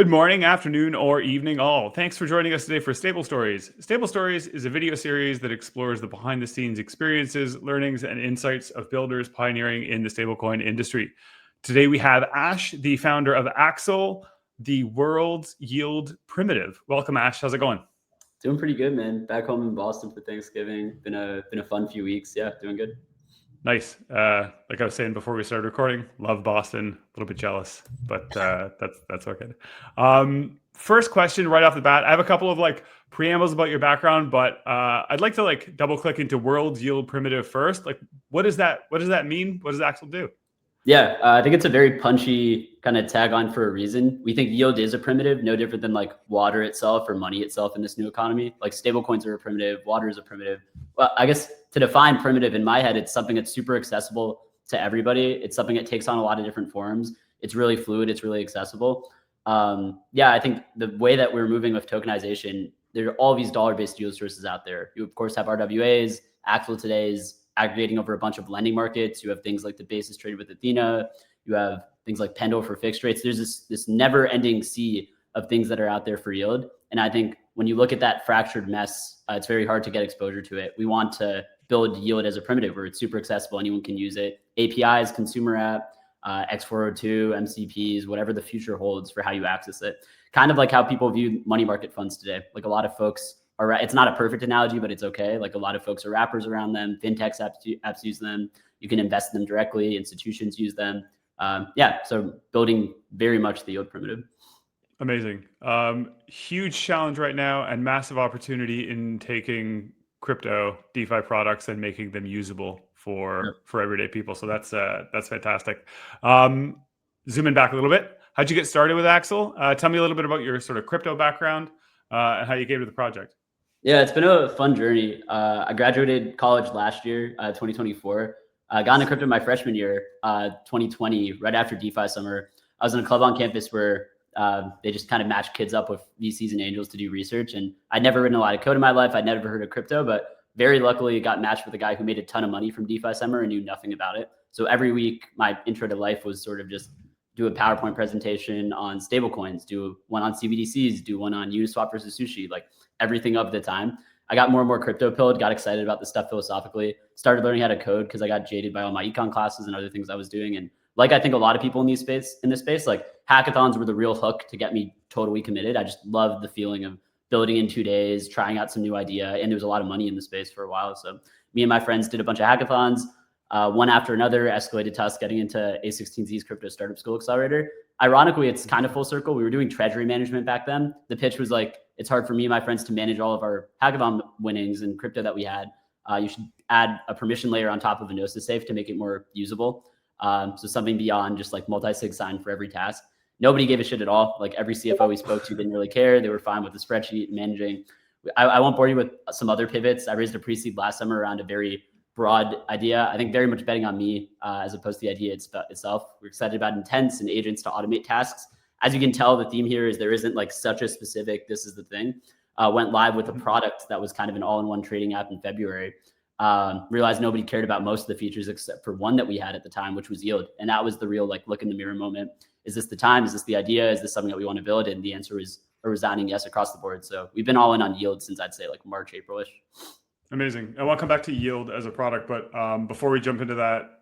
Good morning, afternoon, or evening all. Thanks for joining us today for Stable Stories. Stable Stories is a video series that explores the behind-the-scenes experiences, learnings, and insights of builders pioneering in the stablecoin industry. Today we have Ash, the founder of Axal, the world's yield primitive. Welcome, Ash. How's it going? Doing pretty good, man. Back home in Boston for Thanksgiving. Been a fun few weeks. Yeah, doing good. Nice. Like I was saying before we started recording, love Boston. A little bit jealous, but that's okay. First question right off the bat. I have a couple of preambles about your background, but I'd like to double click into world yield primitive first. What does that mean? What does Axel do? Yeah, I think it's a very punchy kind of tag on for a reason. We think yield is a primitive, no different than like water itself or money itself in this new economy. Like stablecoins are a primitive, water is a primitive. Well, I guess to define primitive in my head, it's something that's super accessible to everybody. It's something that takes on a lot of different forms. It's really fluid. It's really accessible. Yeah, I think the way that we're moving with tokenization, there are all these dollar-based yield sources out there. You of course have RWAs. Axal today is aggregating over a bunch of lending markets. You have things like the basis traded with Athena. You have things like Pendle for fixed rates. There's this never-ending sea of things that are out there for yield. And I think when you look at that fractured mess, it's very hard to get exposure to it. We want to build yield as a primitive where it's super accessible. Anyone can use it. APIs, consumer app, X402, MCPs, whatever the future holds for how you access it. Kind of like how people view money market funds today. Like a lot of folks are, it's not a perfect analogy, but it's okay. Like a lot of folks are wrappers around them. Fintechs apps use them. You can invest in them directly. Institutions use them. Yeah, so building very much the yield primitive. Amazing. Huge challenge right now and massive opportunity in taking crypto DeFi products and making them usable for everyday people. So that's fantastic. Zooming back a little bit, how'd you get started with Axal? Tell me a little bit about your sort of crypto background and how you came to the project. Yeah, it's been a fun journey. I graduated college last year, 2024. I got into crypto my freshman year, 2020, right after DeFi summer. I was in a club on campus where they just kind of match kids up with VCs and angels to do research. And I'd never written a lot of code in my life. I'd never heard of crypto, but very luckily got matched with a guy who made a ton of money from DeFi summer and knew nothing about it. So every week, my intro to life was sort of just do a PowerPoint presentation on stablecoins, do one on CBDCs, do one on Uniswap versus Sushi, like everything of the time. I got more and more crypto pilled, got excited about the stuff philosophically, started learning how to code because I got jaded by all my econ classes and other things I was doing. And like I think a lot of people in this space, like hackathons were the real hook to get me totally committed. I just loved the feeling of building in 2 days, trying out some new idea. And there was a lot of money in the space for a while. So me and my friends did a bunch of hackathons. One after another, escalated to us getting into A16Z's Crypto Startup School Accelerator. Ironically, it's kind of full circle. We were doing treasury management back then. The pitch was like, it's hard for me and my friends to manage all of our hackathon winnings and crypto that we had. You should add a permission layer on top of a Gnosis safe to make it more usable. So something beyond just like multi-sig sign for every task. Nobody gave a shit at all. Like every CFO we spoke to didn't really care. They were fine with the spreadsheet and managing. I won't bore you with some other pivots. I raised a pre-seed last summer around a very broad idea. I think very much betting on me as opposed to the idea itself. We're excited about intents and agents to automate tasks. As you can tell, the theme here is there isn't like such a specific, this is the thing. Went live with a product that was kind of an all-in-one trading app in February. Realized nobody cared about most of the features except for one that we had at the time, which was yield. And that was the real like look in the mirror moment. Is this the time? Is this the idea? Is this something that we want to build? And the answer is a resounding yes across the board. So we've been all in on yield since I'd say like March, April-ish. Amazing. I want to come back to yield as a product, but before we jump into that,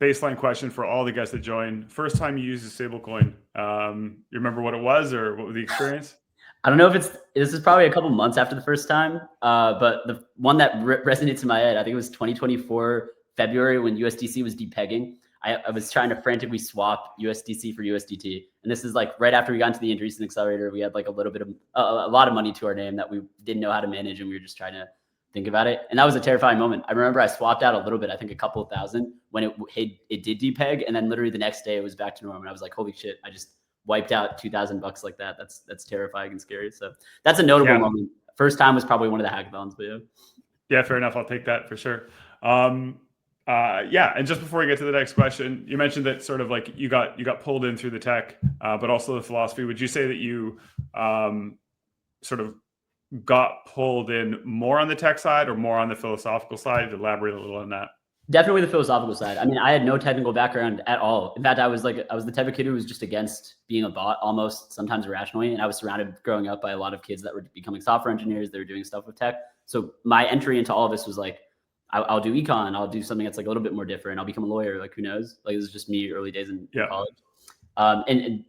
baseline question for all the guests that join. First time you used a stablecoin, you remember what it was or what was the experience? I don't know if this is probably a couple months after the first time, but the one that resonates in my head, I think it was 2024 February when USDC was depegging. I was trying to frantically swap USDC for USDT. And this is like right after we got into the Andreessen Accelerator, we had like a lot of money to our name that we didn't know how to manage. And we were just trying to think about it. And that was a terrifying moment. I remember I swapped out a little bit, I think a couple of thousand when it did depeg. And then literally the next day it was back to normal. And I was like, holy shit, I just wiped out $2,000 like that. That's terrifying and scary. So that's a notable moment. First time was probably one of the hackathons, but yeah. Yeah, fair enough. I'll take that for sure. Yeah, and just before we get to the next question, you mentioned that sort of like you got pulled in through the tech, but also the philosophy. Would you say that you sort of got pulled in more on the tech side or more on the philosophical side? Elaborate a little on that. Definitely the philosophical side. I mean, I had no technical background at all. In fact, I was the type of kid who was just against being a bot, almost sometimes irrationally. And I was surrounded growing up by a lot of kids that were becoming software engineers. They were doing stuff with tech. So my entry into all of this was like, I'll do econ. I'll do something that's like a little bit more different. I'll become a lawyer. Like, who knows? Like, this is just me early days in college. And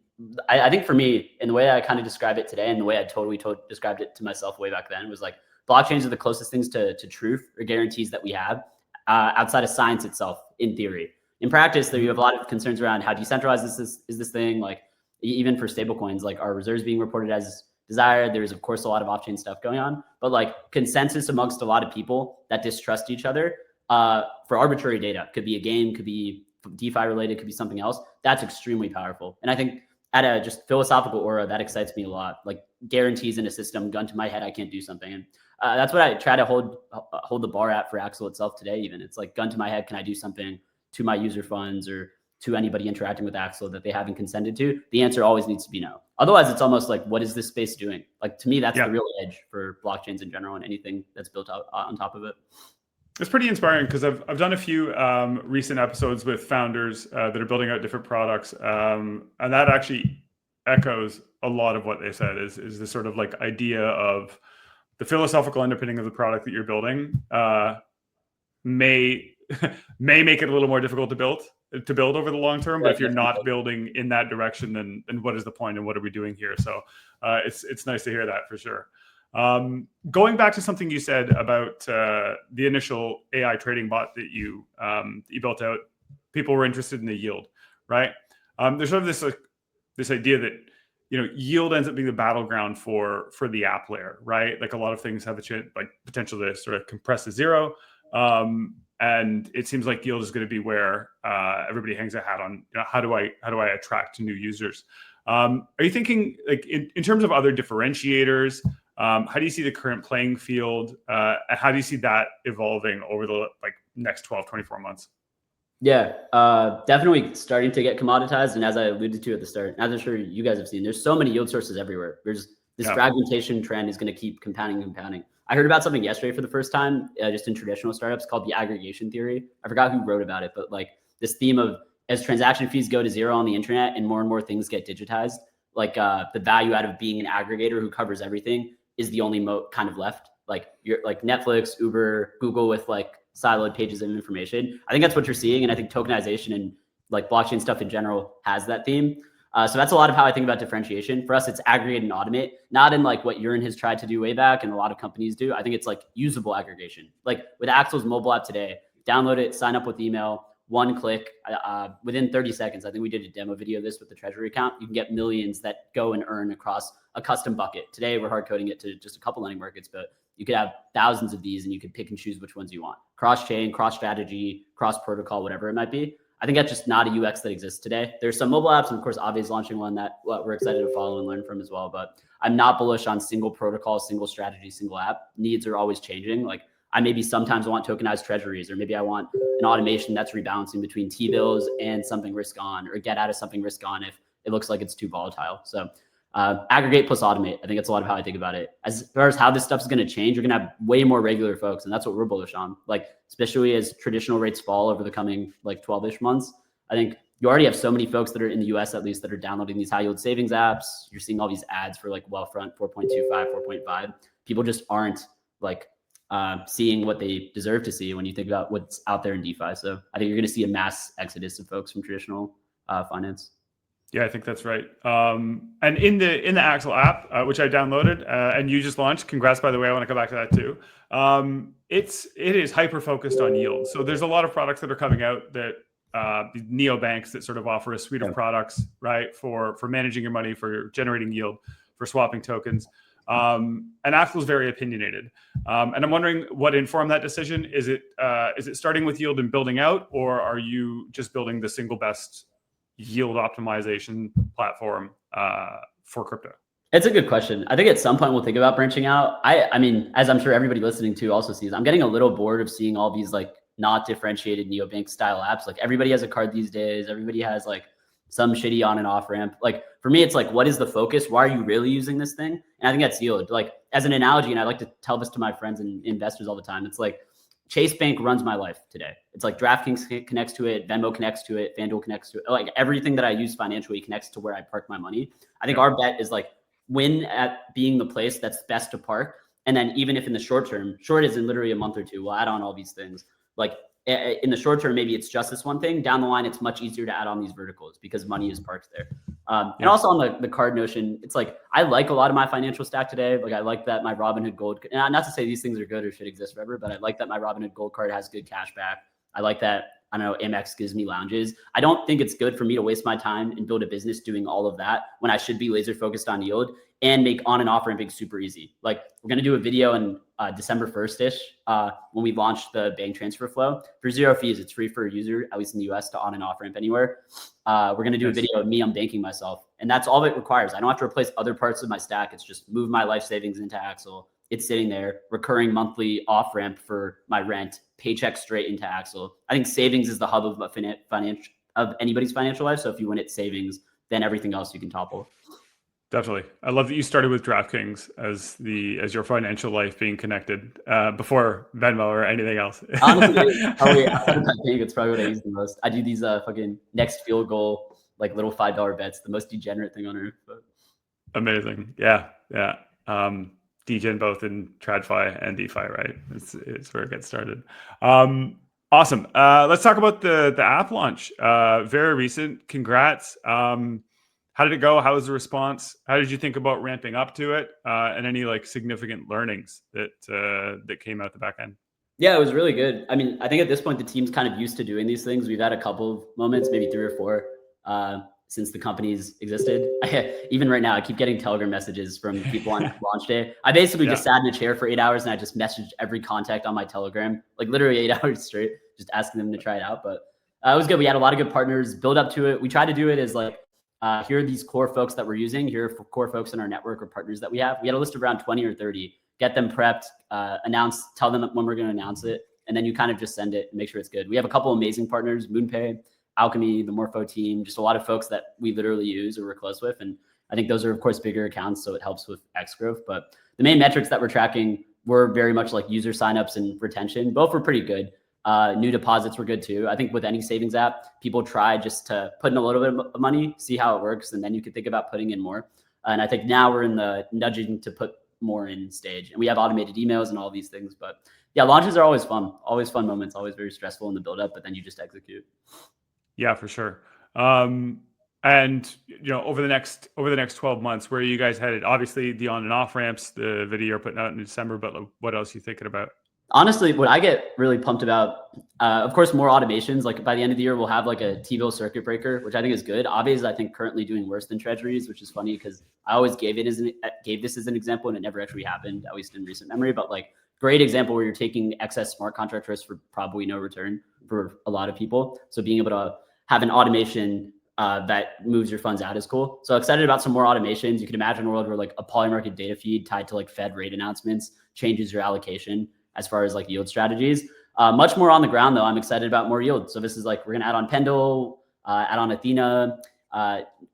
I think for me, in the way I kind of describe it today, and the way I totally described it to myself way back then, was like, blockchains are the closest things to truth or guarantees that we have. Outside of science itself, in theory. In practice, there you have a lot of concerns around how decentralized is this thing. Like, even for stablecoins, like, are reserves being reported as desired? There's of course a lot of off-chain stuff going on, but like consensus amongst a lot of people that distrust each other for arbitrary data, could be a game, could be DeFi related, could be something else. That's extremely powerful. And I think at a just philosophical aura, that excites me a lot. Like, guarantees in a system, gun to my head, I can't do something. And that's what I try to hold the bar at for Axal itself today. Even it's like, gun to my head, can I do something to my user funds or to anybody interacting with Axal that they haven't consented to? The answer always needs to be no. Otherwise, it's almost like, what is this space doing? Like, to me, that's the real edge for blockchains in general and anything that's built out on top of it. It's pretty inspiring because I've done a few recent episodes with founders that are building out different products, and that actually echoes a lot of what they said. Is this sort of like idea of the philosophical underpinning of the product that you're building may make it a little more difficult to build over the long term. But if you're not building in that direction, then what is the point and what are we doing here? So it's nice to hear that for sure. Going back to something you said about the initial AI trading bot that you built out, people were interested in the yield, right? There's sort of this idea that yield ends up being the battleground for the app layer, right? Like, a lot of things have potential to sort of compress to zero, and it seems like yield is going to be where everybody hangs a hat on. How do I attract new users? Are you thinking, like, in terms of other differentiators? How do you see the current playing field? And how do you see that evolving over the next 12, 24 months? Yeah, definitely starting to get commoditized. And as I alluded to at the start, as I'm sure you guys have seen, there's so many yield sources everywhere. There's this fragmentation trend is going to keep compounding. I heard about something yesterday for the first time, just in traditional startups, called the aggregation theory. I forgot who wrote about it, but like this theme of, as transaction fees go to zero on the internet and more things get digitized, like the value out of being an aggregator who covers everything is the only moat kind of left. Like, you're like Netflix, Uber, Google with like siloed pages of information. I think that's what you're seeing. And I think tokenization and like blockchain stuff in general has that theme. So that's a lot of how I think about differentiation. For us, it's aggregate and automate, not in like what Urine has tried to do way back and a lot of companies do. I think it's like usable aggregation. Like with Axal's mobile app today, download it, sign up with email, one click, within 30 seconds. I think we did a demo video of this with the treasury account. You can get millions that go and earn across a custom bucket. Today, we're hard coding it to just a couple lending markets, but you could have thousands of these and you could pick and choose which ones you want. Cross-chain, cross-strategy, cross-protocol, whatever it might be. I think that's just not a UX that exists today. There's some mobile apps, and of course, Aave is launching one that we're excited to follow and learn from as well. But I'm not bullish on single protocol, single strategy, single app. Needs are always changing. Like, I maybe sometimes want tokenized treasuries, or maybe I want an automation that's rebalancing between T-bills and something risk on, or get out of something risk on if it looks like it's too volatile. So aggregate plus automate. I think that's a lot of how I think about it. As far as how this stuff's going to change, you're going to have way more regular folks, and that's what we're bullish on. Like, especially as traditional rates fall over the coming like 12-ish months. I think you already have so many folks that are in the US, at least, that are downloading these high yield savings apps. You're seeing all these ads for like Wealthfront 4.25, 4.5. People just aren't like seeing what they deserve to see when you think about what's out there in DeFi. So I think you're going to see a mass exodus of folks from traditional finance. Yeah, I think that's right. And in the Axal app, which I downloaded and you just launched, congrats, by the way, I want to come back to that too. It is hyper focused on yield. So there's a lot of products that are coming out that neobanks that sort of offer a suite of products, right, for managing your money, for generating yield, for swapping tokens. And Axal is very opinionated. And I'm wondering what informed that decision. Is it starting with yield and building out, or are you just building the single best yield optimization platform for crypto? It's a good question. I think at some point we'll think about branching out. I mean, as I'm sure everybody listening to also sees, I'm getting a little bored of seeing all these like not differentiated neobank style apps. Like, everybody has a card these days. Everybody has like some shitty on and off ramp. Like, for me, it's like, what is the focus? Why are you really using this thing? And I think that's yield. Like, as an analogy, and I like to tell this to my friends and investors all the time, it's like, Chase Bank runs my life today. It's like DraftKings connects to it, Venmo connects to it, FanDuel connects to it. Like everything that I use financially connects to where I park my money. I think our bet is like win at being the place that's best to park. And then even if in the short term, short is in literally a month or two, we'll add on all these things. Like in the short term, maybe it's just this one thing. Down the line, it's much easier to add on these verticals because money is parked there. And also on the card notion, it's like I like a lot of my financial stack today. Like I like that my Robinhood Gold, and not to say these things are good or should exist forever, but I like that my Robinhood Gold card has good cash back. I like that, I don't know, Amex gives me lounges. I don't think it's good for me to waste my time and build a business doing all of that when I should be laser focused on yield and make on and off ramping super easy. Like we're going to do a video in December 1st-ish when we launch the bank transfer flow for 0 fees. It's free for a user, at least in the US, to on and off ramp anywhere. We're going to do a video of me unbanking myself. And that's all it requires. I don't have to replace other parts of my stack. It's just move my life savings into Axal. It's sitting there, recurring monthly off ramp for my rent, paycheck straight into Axal. I think savings is the hub of anybody's financial life. So if you win at savings, then everything else you can topple. Definitely. I love that you started with DraftKings as your financial life being connected before Venmo or anything else. Honestly, it's probably what I use the most. I do these fucking next field goal, like little $5 bets, the most degenerate thing on earth. But. Amazing. Yeah. Degen both in TradFi and DeFi, right? It's where it gets started. Awesome. Let's talk about the app launch. Very recent. Congrats. How did it go? How was the response? How did you think about ramping up to it? And any like significant learnings that came out the back end? Yeah, it was really good. I mean, I think at this point, the team's kind of used to doing these things. We've had a couple of moments, maybe 3 or 4 since the company's existed. Even right now, I keep getting Telegram messages from people on launch day. I basically just sat in a chair for 8 hours and I just messaged every contact on my Telegram, like literally 8 hours straight, just asking them to try it out. But it was good. We had a lot of good partners build up to it. We tried to do it as like, here are these core folks that we're using. Here are core folks in our network or partners that we have. We had a list of around 20 or 30. Get them prepped, tell them when we're going to announce it, and then you kind of just send it and make sure it's good. We have a couple amazing partners, MoonPay, Alchemy, the Morpho team, just a lot of folks that we literally use or we're close with. And I think those are, of course, bigger accounts, so it helps with X growth. But the main metrics that we're tracking were very much like user signups and retention. Both were pretty good. New deposits were good too. I think with any savings app, people try just to put in a little bit of money, see how it works, and then you can think about putting in more. And I think now we're in the nudging to put more in stage. And we have automated emails and all these things. But yeah, launches are always fun moments, always very stressful in the build up, but then you just execute. Yeah, for sure. And over the next 12 months, where are you guys headed? Obviously the on and off ramps, the video you're putting out in December, but what else are you thinking about? Honestly, what I get really pumped about, of course, more automations. Like by the end of the year, we'll have like a T-bill circuit breaker, which I think is good. Aave is, I think, currently doing worse than treasuries, which is funny because I always gave this as an example and it never actually happened, at least in recent memory. But like great example where you're taking excess smart contract risk for probably no return for a lot of people. So being able to have an automation that moves your funds out is cool. So excited about some more automations. You can imagine a world where like a Polymarket data feed tied to like Fed rate announcements changes your allocation as far as like yield strategies. Much more on the ground though. I'm excited about more yield. So this is like, we're gonna add on Pendle, add on Athena.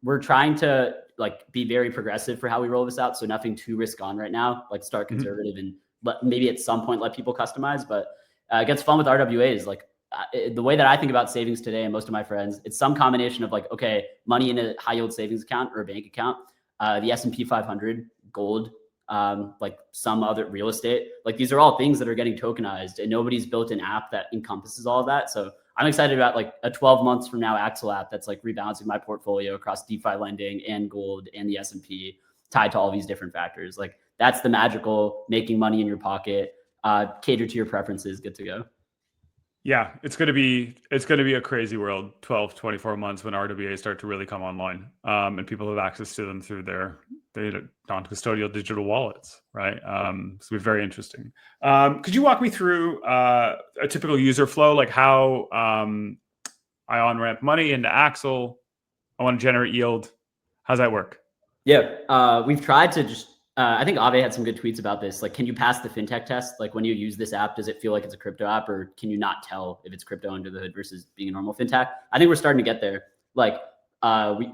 We're trying to like be very progressive for how we roll this out. So nothing too risk on right now, like start conservative and maybe at some point let people customize, but it gets fun with RWAs. Like the way that I think about savings today and most of my friends, it's some combination of like, okay, money in a high yield savings account or a bank account, the S&P 500, gold, like some other real estate. Like these are all things that are getting tokenized and nobody's built an app that encompasses all of that. So I'm excited about like a 12 months from now Axal app that's like rebalancing my portfolio across DeFi lending and gold and the S&P tied to all these different factors. Like that's the magical making money in your pocket, cater to your preferences, good to go. Yeah, it's going to be a crazy world, 12, 24 months when RWAs start to really come online, and people have access to them through their non-custodial digital wallets, right? So it's very interesting. Could you walk me through a typical user flow, like how I on-ramp money into Axal, I want to generate yield. How's that work? Yeah, we've tried to just, I think Aave had some good tweets about this. Like, can you pass the fintech test? Like when you use this app, does it feel like it's a crypto app or can you not tell if it's crypto under the hood versus being a normal fintech? I think we're starting to get there. Like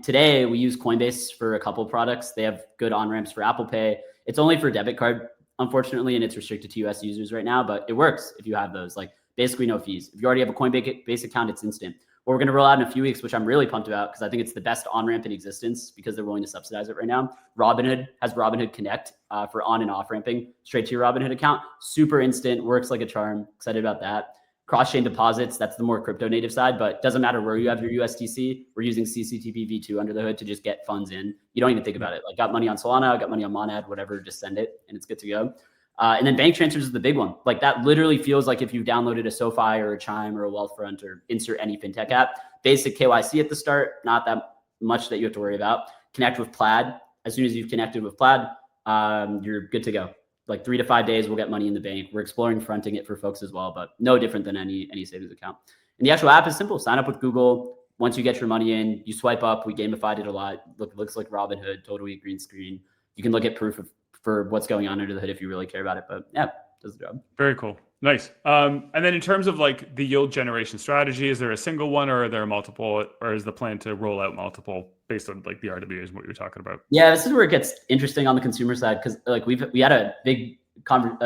today we use Coinbase for a couple of products. They have good on-ramps for Apple Pay. It's only for debit card unfortunately, and it's restricted to US users right now, but it works if you have those, like basically no fees. If you already have a Coinbase account, it's instant. What we're going to roll out in a few weeks, which I'm really pumped about because I think it's the best on-ramp in existence because they're willing to subsidize it right now. Robinhood has Robinhood Connect for on and off ramping straight to your Robinhood account. Super instant, works like a charm. Excited about that. Cross-chain deposits, that's the more crypto native side, but doesn't matter where you have your USDC. We're using CCTP v2 under the hood to just get funds in. You don't even think about it. Like got money on Solana, got money on Monad, whatever, just send it and it's good to go. And then bank transfers is the big one. Like that literally feels like if you downloaded a SoFi or a Chime or a Wealthfront or insert any fintech app, basic KYC at the start, not that much that you have to worry about. Connect with Plaid. As soon as you've connected with Plaid, you're good to go. Like 3 to 5 days, we'll get money in the bank. We're exploring fronting it for folks as well, but no different than any savings account. And the actual app is simple. Sign up with Google. Once you get your money in, you swipe up. We gamified it a lot. Looks like Robinhood, totally green screen. You can look at proof for what's going on under the hood if you really care about it. But yeah, does the job. Very cool. Nice. And then in terms of like the yield generation strategy, is there a single one or are there multiple, or is the plan to roll out multiple based on like the RWAs and what you're talking about? Yeah, this is where it gets interesting on the consumer side because like we had a big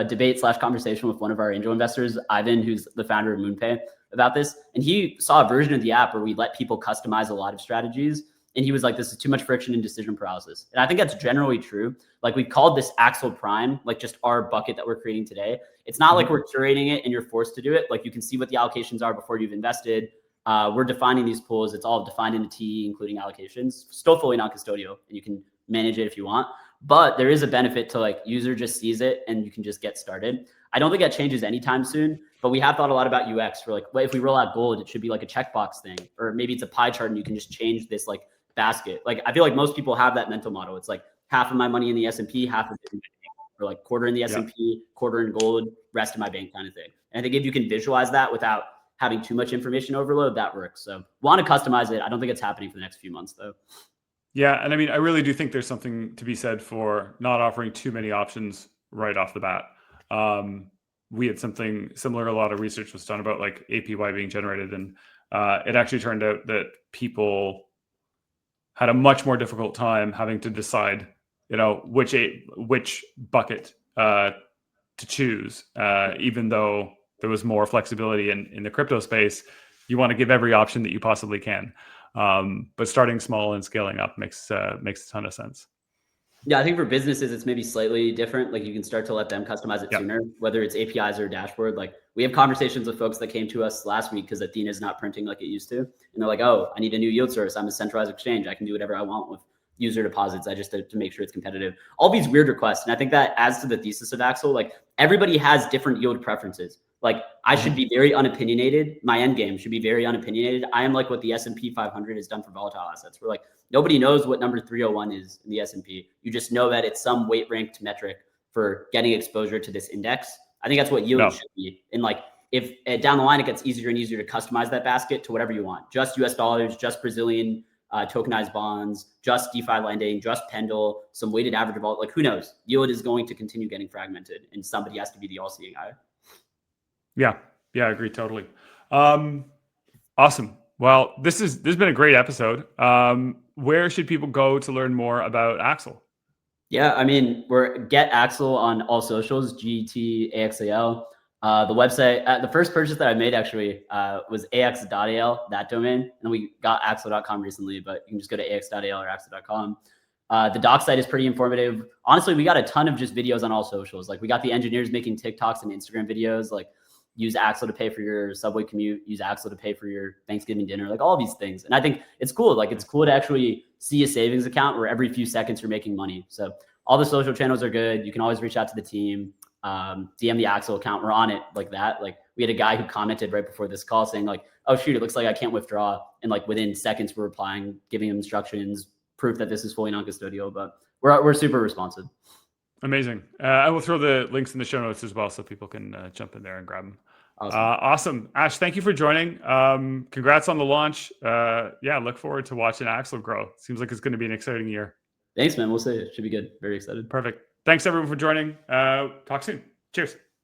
debate / conversation with one of our angel investors, Ivan, who's the founder of MoonPay, about this. And he saw a version of the app where we let people customize a lot of strategies. And he was like, this is too much friction and decision paralysis. And I think that's generally true. Like we called this Axal Prime, like just our bucket that we're creating today. It's not like we're curating it and you're forced to do it. Like you can see what the allocations are before you've invested. We're defining these pools. It's all defined in a T, including allocations, still fully non-custodial, and you can manage it if you want. But there is a benefit to like user just sees it and you can just get started. I don't think that changes anytime soon, but we have thought a lot about UX for like, well, if we roll out gold, it should be like a checkbox thing, or maybe it's a pie chart and you can just change this like basket. Like I feel like most people have that mental model. It's like half of my money in the S&P, half of it in my bank, or like quarter in the S&P, quarter in gold, rest of my bank kind of thing. And I think if you can visualize that without having too much information overload, that works. So want to customize it. I don't think it's happening for the next few months though. Yeah. And I mean, I really do think there's something to be said for not offering too many options right off the bat. We had something similar. A lot of research was done about like APY being generated. And it actually turned out that people had a much more difficult time having to decide, you know, which bucket to choose, even though there was more flexibility in the crypto space. You want to give every option that you possibly can, but starting small and scaling up makes a ton of sense. Yeah, I think for businesses, it's maybe slightly different. Like you can start to let them customize it sooner, whether it's APIs or dashboard. Like we have conversations with folks that came to us last week because Athena is not printing like it used to. And they're like, oh, I need a new yield source. I'm a centralized exchange. I can do whatever I want with user deposits. I just to make sure it's competitive. All these weird requests. And I think that adds to the thesis of Axal. Like everybody has different yield preferences. Like I should be very unopinionated. My end game should be very unopinionated. I am like what the S&P 500 has done for volatile assets. We're like, nobody knows what number 301 is in the S&P. You just know that it's some weight ranked metric for getting exposure to this index. I think that's what yield should be. And like, if down the line, it gets easier and easier to customize that basket to whatever you want, just US dollars, just Brazilian tokenized bonds, just DeFi lending, just Pendle, some weighted average of all, like who knows? Yield is going to continue getting fragmented and somebody has to be the all-seeing eye. Yeah, I agree totally. Awesome. Well, this has been a great episode. Where should people go to learn more about Axal? Yeah, I mean, we're get Axal on all socials, GTAXAL. The website, the first purchase that I made actually was ax.al, that domain. And we got axal.com recently, but you can just go to ax.al or axal.com. The doc site is pretty informative. Honestly, we got a ton of just videos on all socials. Like we got the engineers making TikToks and Instagram videos, like use Axal to pay for your subway commute, use Axal to pay for your Thanksgiving dinner, like all these things. And I think it's cool. Like it's cool to actually see a savings account where every few seconds you're making money. So all the social channels are good. You can always reach out to the team, DM the Axal account. We're on it like that. Like we had a guy who commented right before this call saying like, oh shoot, it looks like I can't withdraw. And like within seconds we're replying, giving him instructions, proof that this is fully non-custodial, but we're super responsive. Amazing. I will throw the links in the show notes as well so people can jump in there and grab them. Awesome. Ash, thank you for joining. Congrats on the launch. Yeah, look forward to watching Axal grow. Seems like it's going to be an exciting year. Thanks, man. We'll see. It should be good. Very excited. Perfect. Thanks everyone for joining. Talk soon. Cheers.